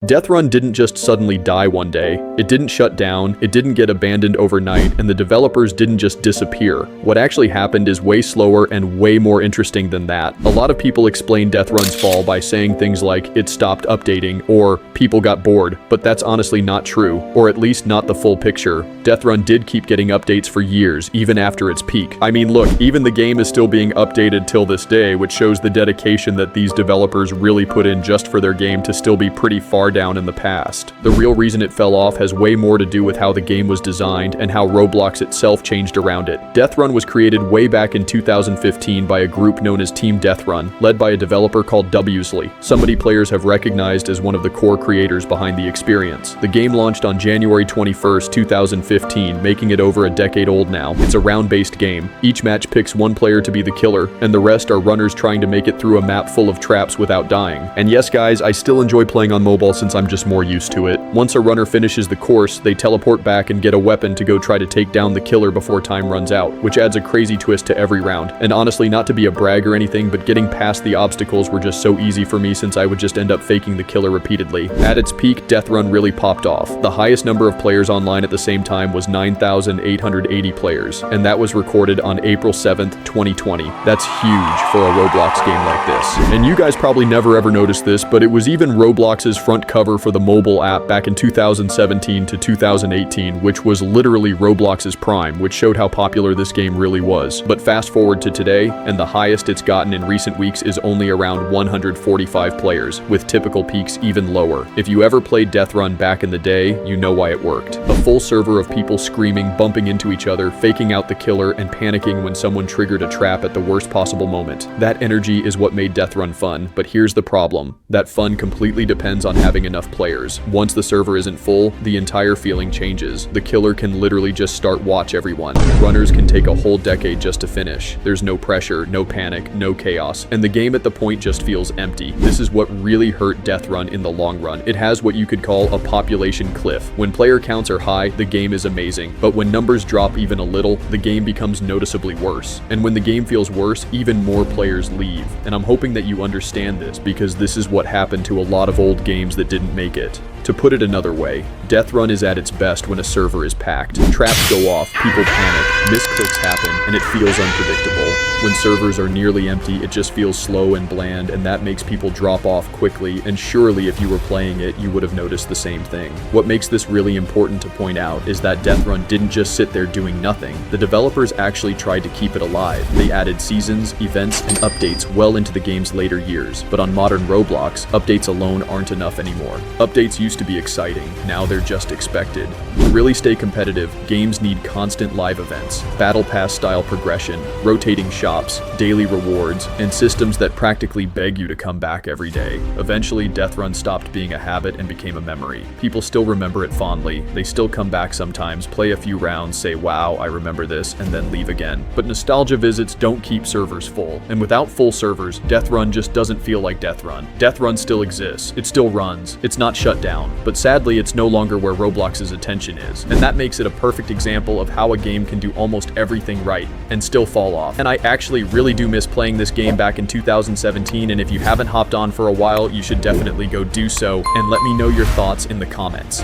Deathrun didn't just suddenly die one day, it didn't shut down, it didn't get abandoned overnight, and the developers didn't just disappear. What actually happened is way slower and way more interesting than that. A lot of people explain Deathrun's fall by saying things like it stopped updating or people got bored, but that's honestly not true, or at least not the full picture. Deathrun did keep getting updates for years, even after its peak. I mean, look, even the game is still being updated till this day, which shows the dedication that these developers really put in just for their game to still be pretty far down in the past. The real reason it fell off has way more to do with how the game was designed and how Roblox itself changed around it. Deathrun was created way back in 2015 by a group known as Team Deathrun, led by a developer called Wsley, somebody players have recognized as one of the core creators behind the experience. The game launched on January 21st, 2015, making it over a decade old now. It's a round-based game. Each match picks one player to be the killer, and the rest are runners trying to make it through a map full of traps without dying. And yes guys, I still enjoy playing on mobile since I'm just more used to it. Once a runner finishes the course, they teleport back and get a weapon to go try to take down the killer before time runs out, which adds a crazy twist to every round. And honestly, not to be a brag or anything, but getting past the obstacles were just so easy for me since I would just end up faking the killer repeatedly. At its peak, Deathrun really popped off. The highest number of players online at the same time was 9,880 players, and that was recorded on April 7th, 2020. That's huge for a Roblox game like this. And you guys probably never ever noticed this, but it was even Roblox's front cover for the mobile app back in 2017 to 2018, which was literally Roblox's prime, which showed how popular this game really was. But fast forward to today, and the highest it's gotten in recent weeks is only around 145 players, with typical peaks even lower. If you ever played Deathrun back in the day, you know why it worked. A full server of people screaming, bumping into each other, faking out the killer, and panicking when someone triggered a trap at the worst possible moment. That energy is what made Deathrun fun, but here's the problem. That fun completely depends on having enough players. Once the server isn't full, the entire feeling changes. The killer can literally just start watch everyone. Runners can take a whole decade just to finish. There's no pressure, no panic, no chaos, and the game at the point just feels empty. This is what really hurt Deathrun in the long run. It has what you could call a population cliff. When player counts are high, the game is amazing, but when numbers drop even a little, the game becomes noticeably worse. And when the game feels worse, even more players leave. And I'm hoping that you understand this, because this is what happened to a lot of old games that didn't make it. To put it another way, Deathrun is at its best when a server is packed. Traps go off, people panic, misclicks happen, and it feels unpredictable. When servers are nearly empty, it just feels slow and bland, and that makes people drop off quickly, and surely if you were playing it, you would have noticed the same thing. What makes this really important to point out is that Deathrun didn't just sit there doing nothing. The developers actually tried to keep it alive. They added seasons, events, and updates well into the game's later years, but on modern Roblox, updates alone aren't enough anymore. Updates used to be exciting, now they're just expected. To really stay competitive, games need constant live events, battle pass style progression, rotating shops, daily rewards, and systems that practically beg you to come back every day. Eventually, Deathrun stopped being a habit and became a memory. People still remember it fondly, they still come back sometimes, play a few rounds, say wow, I remember this, and then leave again. But nostalgia visits don't keep servers full, and without full servers, Deathrun just doesn't feel like Deathrun. Deathrun still exists, it still runs, it's not shut down. But sadly, it's no longer where Roblox's attention is, and that makes it a perfect example of how a game can do almost everything right and still fall off. And I actually really do miss playing this game back in 2017, and if you haven't hopped on for a while, you should definitely go do so, and let me know your thoughts in the comments.